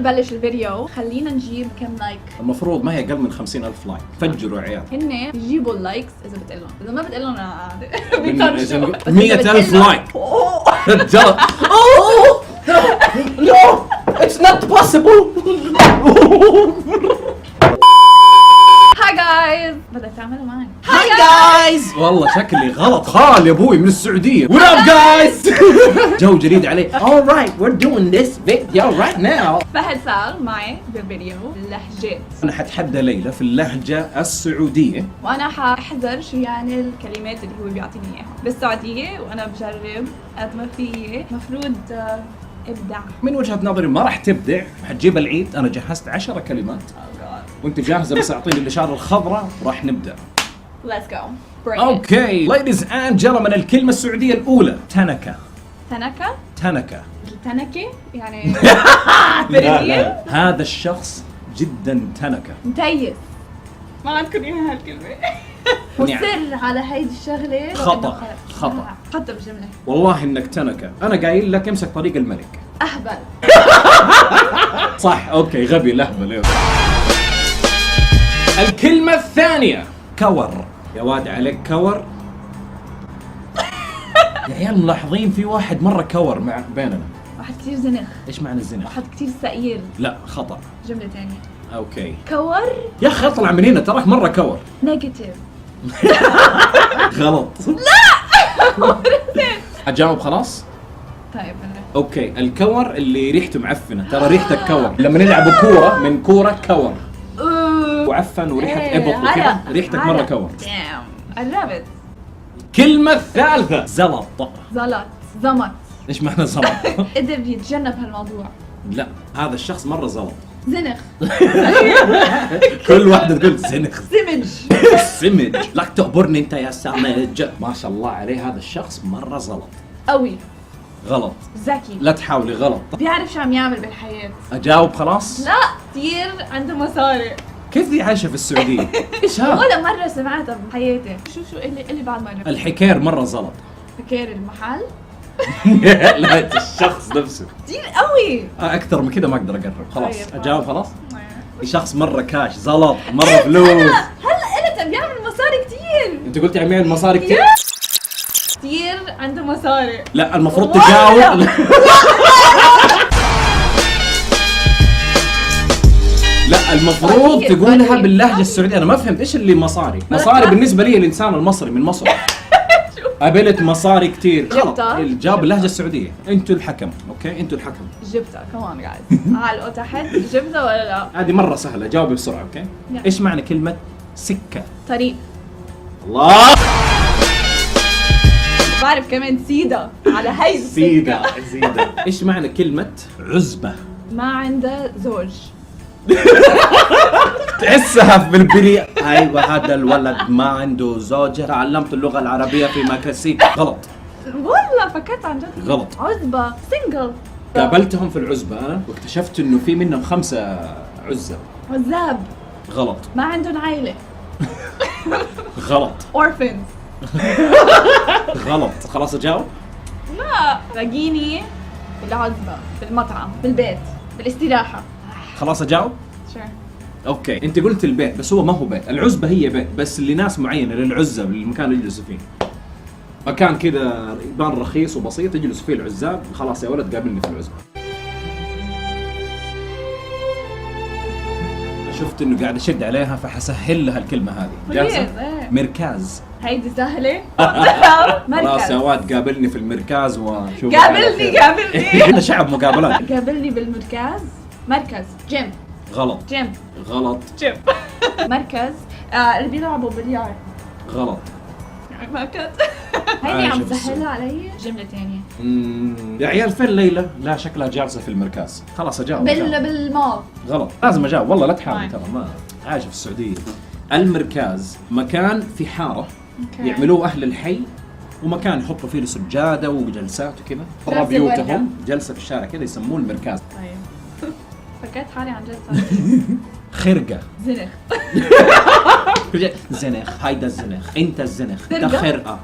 نبلش الفيديو خلينا نجيب كم لايك. المفروض ما هي اقل من 50,000 لايك. فجروا عيال. هن يجيبوا اللايكس اذا بتقلهم، اذا ما بتقلهم بيطنشوا. 100,000 لايك. رجال. No, it's not possible. هاي جايز، بدك تعملوا معي. هاي جايز. والله شكلي غلط خال يا ابوي من السعودية. What up guys؟ جو جديد عليه. Alright, we're doing this video right now. فهد صار معي بالفيديو اللهجات. أنا حتحدى ليلى في اللهجة السعودية. وأنا حأحذر شو يعني الكلمات اللي هو بيعطيني إياها بالسعودية، وأنا بجرب قد ما فيي. مفروض ابدع. من وجهة نظري ما راح تبدع، حتجيب العيد. أنا جهزت 10 كلمات. وأنت جاهزة بس أعطيني الإشارة الخضراء وراح نبدأ. Let's go. Bring أوكي. Ladies and gentlemen، الكلمة السعودية الأولى تنكة. تنكة؟ تنكة. التنكة يعني لا بريدية؟ هذا الشخص جدا تنكة. متيس. ما عندكم إياها هالكلمة. والسر على هيدي الشغلة خطأ. حتى بالجملة. والله إنك تنكة. أنا قايل لك امسك طريق الملك. أهبل. صح. أوكي غبي لهبل. الكلمة الثانية كور. يا واد عليك كور. يا عيال ملاحظين في واحد مرة كور مع بيننا. واحد كتير زنخ. ايش معنى الزنخ؟ واحد كتير ثقيل. لا خطأ. جملة تانية. اوكي. كور. يا اخي اطلع من هنا تراك مرة كور. نيجاتيف. غلط. لا. اجاوب خلاص؟ طيب أنا. اوكي. الكور اللي ريحته معفنة. ترى ريحتك كور. لما نلعب كورة من كورة كور. وعفن وريحة ابط وكذا. ريحتك مرة كور. قربت. الكلمة الثالثة زلط. زلط. زمط. ايش معنى زلط؟ قدر يتجنب هالموضوع. لا هذا الشخص مرة زلط. زنخ. كل واحدة تقول زنخ. سمج. سمج. لا تقبرني انت يا سمج. ما شاء الله عليه هذا الشخص مرة زلط. قوي. غلط. ذكي. لا تحاولي غلط. بيعرف شو عم يعمل بالحياة. اجاوب خلاص؟ لا كثير عنده مصاري. كيف ذي عايشة في السعودية؟ ايش هذا؟ ولا مرة سمعتها بحياتي. شو اللي بعد مرة. الحكير مرة زلط. فكير المحل. لا الشخص نفسه كثير قوي. اكثر من كذا ما اقدر اقرب. خلاص طيب. اجاوب خلاص؟ شخص مرة كاش زلط مرة فلوس. هلا قلت عم يعمل مصاري كثير. انت قلت عم يعمل مصاري كثير؟ كثير عنده مصاري. لا المفروض تجاوب. لا المفروض تقولها باللهجة السعودية. أنا ما فهمت إيش اللي مصاري. مصاري بالنسبة لي الإنسان المصري من مصر. قابلت مصاري كتير. غلط. الجواب باللهجة السعودية. أنتوا الحكم. أوكي أنتوا الحكم. جبتها كمان جايز. علقوا تحت. جبتها ولا لا؟ هذه مرة سهلة. جاوبي بسرعة. أوكي. إيش معنى كلمة سكة؟ طريق. الله. بعرف كمان سيدة على هاي سيدة. سيدة. إيش معنى كلمة عزبة؟ ما عنده زوج. تحسها بالبريء. ايوه هذا الولد ما عنده زوجة. تعلمت اللغة العربية في مكاسيك. غلط. والله فكرت عن جد. غلط. عزبة. سنجل. قابلتهم في العزبة أنا واكتشفت إنه في منهم 5 عزة. عزاب. غلط. ما عندهم عائلة. غلط. اورفنز. غلط. خلاص أجاوب؟ لا لاقيني بالعزبة بالمطعم بالبيت بالاستراحة. خلاص أجاوب؟ شور. أوكي أنت قلت البيت بس هو ما هو بيت. العزبة هي بيت بس لناس معينة للعزة للمكان اللي يجلسوا فيه. مكان كذا يبان رخيص وبسيط يجلس فيه العزاب. خلاص يا ولد قابلني في العزبة. شفت انه قاعد اشد عليها فحسهل لها الكلمة هذه. جاهزة؟ مركز. هيدي سهلة. خلاص يا واد قابلني في المركز وشوف. قابلني. احنا شعب مقابلات. قابلني بالمركز. مركز. جيم. غلط. جيم. غلط. جيم. مركز. اللي بيلعبوا بليار. غلط. مركز. هيني عم تسهلها علي. جملة ثانية. يا عيال فين ليلى؟ لا شكلها جالسة في المركز. خلاص اجاوب. بالمال. غلط. لازم اجاوب والله لا تحاول ترى ما عايشة في السعودية. المركز مكان في حارة يعملوه أهل الحي ومكان يحطوا فيه سجادة وجلسات وكذا. برا بيوتهم جلسة في الشارع كذا يسموه المركز. طيب فكرت حالي عن جد. خرقة. زنخ. زنخ. هيدا الزنخ. انت الزنخ. ده خرقة.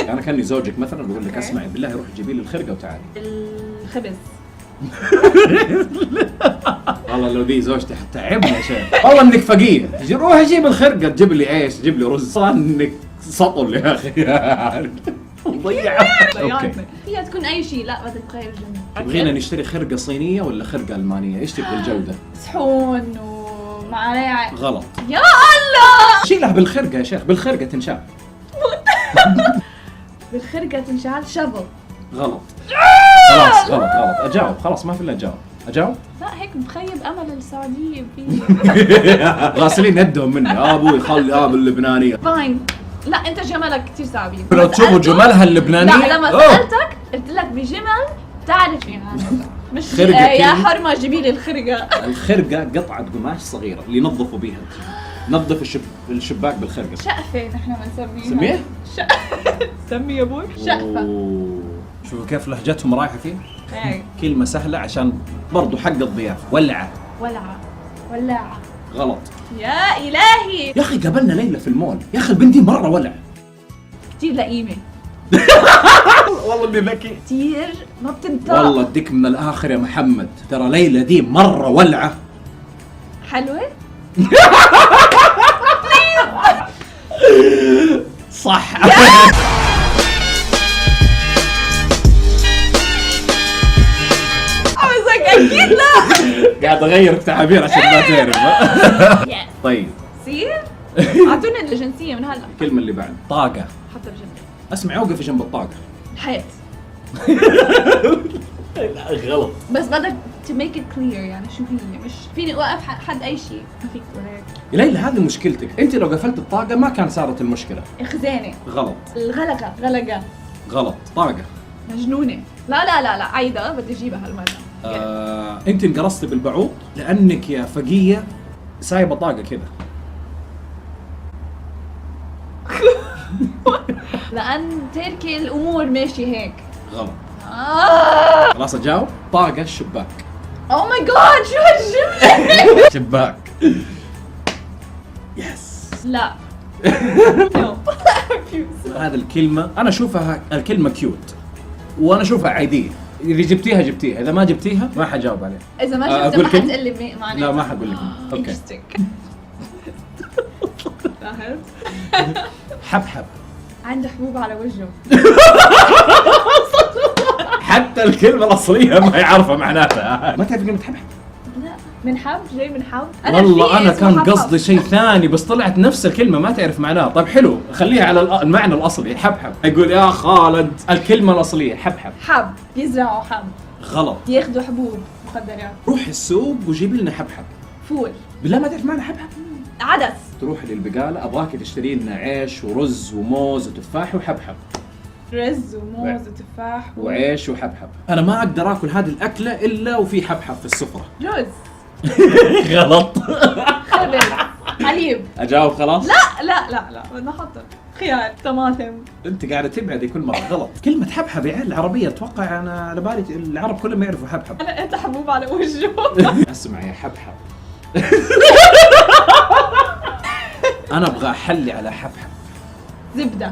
انا كاني زوجك مثلا بقول لك اسمعي بالله روح جيبي لي الخرقة وتعالي. الخبز. والله لو ذي زوجتي حتعبني يا شيخ. والله انك فقير، روح جيب الخرقه تجيب لي ايش؟ تجيب لي رز. انك سطل يا اخي. ضيعت. اوكي هي تكون اي شيء، لا بدك تغير جنب. تبغينا نشتري خرقه صينيه ولا خرقه المانيه؟ ايش تبغى الجوده؟ صحون ومعلقه. غلط. يا الله. شيلها بالخرقه يا شيخ، بالخرقه تنشال. بالخرقه تنشال. شبل. غلط. خلاص غلط غلط. اجاوب خلاص، ما في الا اجاوب. اجاوب؟ لا هيك مخيب امل السعوديه فيه. غاسلين يدهم مني. ابوي خلي باللبنانيه. فاين. لا انت جملك كثير صعبين. لو تشوفوا جمالها اللبنانيه. لا لما سالتك قلت لك بجمل تعرف يعني. مش خرقة يا كلمة. حرمه جيبي لي الخرقه. الخرقه قطعه قماش صغيره اللي ينظفوا بيها. نظف الشباك بالخرقه. شقفه نحن بنسميها. سميه؟ سمي يا ابوي شقفه. أوه. شوفوا كيف لهجتهم رايحه فيه. هيك كلمه سهله عشان برضو حق الضيافه. ولعه. ولعه. ولاعه. غلط. يا الهي. يا اخي قابلنا ليلى في المول، يا اخي البنت دي مره ولع. كثير لئيمه. والله اني ذكي. كثير ما بتنطق. والله اديك من الاخر يا محمد، ترى ليلى دي مره ولعه. حلوه. صح. عاوزك اكيد لا. قاعد اغير التعابير عشان ما تعرف. طيب سير. اعطونا الجنسيه من هلا. الكلمه اللي بعد طاقه. حتى بجنبي. اسمع اوقفي جنب الطاقه. الحيط. لا غلط. بس بدك to make it clear يعني شو هي. مش فيني اوقف حد اي شيء. ما فيك تقول هيك. يا ليلى هذه مشكلتك، انت لو قفلت الطاقه ما كان صارت المشكله. خزانه. غلط. الغلقه. غلقه. غلط. طاقه. مجنونه. لا لا لا لا عايده بدي اجيبها هالمره. انت انقرصتي بالبعوض لانك يا فقيه سايبه طاقه كذا. لان تركي الامور ماشي هيك. غلط. خلاص اجاوب. طاقه الشباك. او ماي جاد شو هالجمله. شباك. يس. لا. هذه الكلمه انا اشوفها الكلمه كيوت، وانا اشوفها عاديه. اذا جبتيها جبتيها، اذا ما جبتيها ما حجاوب عليها. اذا ما شفت أقول ما كلمة؟ حتقول لي معناته. لا ما حقول لك. اوكي. فهمت. حبحب. عنده حبوب على وجهه. حتى الكلمه الاصليه ما يعرفها معناتها. ما تعرف كلمه حبحب؟ لا من حب. جاي من حب. والله انا كان قصدي شيء ثاني بس طلعت نفس الكلمه ما تعرف معناها. طيب حلو خليها على المعنى الاصلي. حبحب. يقول يا خالد الكلمه الاصليه حبحب. حب. يزرعوا حب. غلط. ياخذوا حبوب مخدرات. روح السوق وجيب لنا حبحب. فول. بالله ما تعرف معنى حبحب؟ عدس. تروح للبقاله ابغاك تشتري لنا عيش ورز وموز وتفاح وحبحب. رز وموز وتفاح وعيش وحبحب. انا ما اقدر اكل هذه الاكله الا وفي حبحب في السفره. رز. غلط. خبز. حليب. اجاوب خلاص؟ لا لا لا لا بدنا نحط خيار طماطم. انت قاعده تبعدي كل مره. غلط. كلمه حبحب يا عيال العربيه اتوقع انا على بالي العرب كلهم يعرفوا حبحب. انا قلت حبوب على وجهه. اسمع يا حبحب. انا ابغى احلي على حبحب. زبده.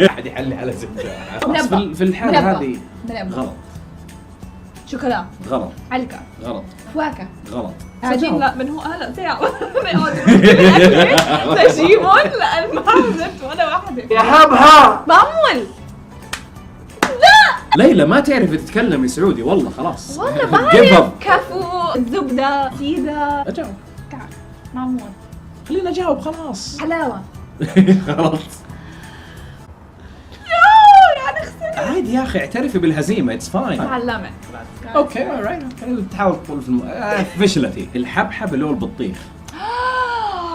احد يحلي على زبده. مربى. في الحاله مربى. هذه مربى. غلط. شوكولا. غلط. علكه. غلط. فواكه. غلط. عجين. لا من هو هلا ساعة تجيبهم لأن ما عملت ولا واحدة. يا حبحب. بعمل. ليلى ما تعرفي تتكلمي سعودي والله خلاص. والله Give بعرف up. كفو الزبدة سيدة اجاوب. كعك معمول خلينا اجاوب خلاص. حلاوة. غلط. يعني خسرت. عادي يا اخي اعترفي بالهزيمه اتس فاين. تعلمت. اوكي alright. تحاول تطول في فشلتي. الحبحب اللي هو البطيخ.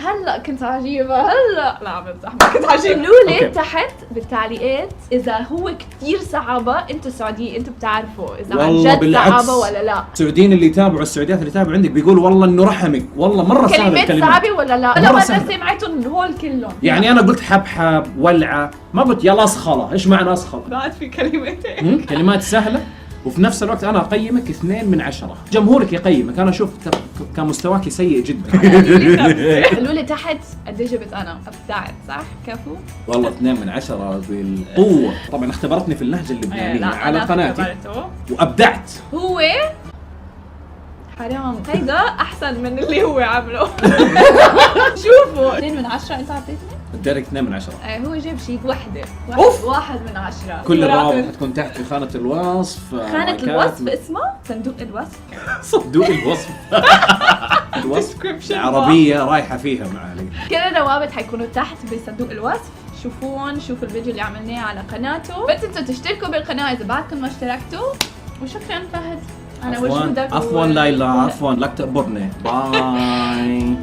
هلا كنت عجيبة هلا لا بمزح. كنت عجيب لولي أوكي. تحت بالتعليقات اذا هو كثير صعبة. انتوا السعوديين انتوا بتعرفوا اذا عن والله جد بالعكس. صعبة ولا لا. السعوديين اللي يتابعوا السعوديات اللي يتابعوا عندك بيقولوا والله انه رحمك والله مره سهل كلمات الكلمات. صعبة ولا لا؟ مرة لما سهلة. سمعتهم هول كلهم يعني انا قلت حبحب ولعه ما قلت يلا اصخله. ايش معنى اصخله؟ بعد في كلمات كلمات سهله. وفي نفس الوقت انا اقيمك 2 من 10. جمهورك يقيمك، انا اشوف كان مستواك سيء جدا. قالوا لي تحت قد ايه جبت انا؟ ابدعت صح؟ كفو؟ والله 2 من 10 بالقوه. طبعا اختبرتني في اللهجه اللبنانيه على قناتي وابدعت. هو حرام، هيدا احسن من اللي هو عمله. شوفوا 2 من 10 انت اعطيتني؟ اديتك 2 من 10. هو جاب شيء وحده. أوف. 1 من 10. كل الروابط حتكون تحت في خانه الوصف. خانة الوصف اسمها صندوق الوصف. صندوق الوصف. الوصف عربيه رايحه فيها معالي. كل الروابط حيكونوا تحت بصندوق الوصف. شوفوا الفيديو اللي عملناه على قناته. بس انتوا تشتركوا بالقناه اذا بعدكم ما اشتركتوا. وشكرا فهد. انا وجودك عفوا ليلى، عفوا لك تقبرني. باي.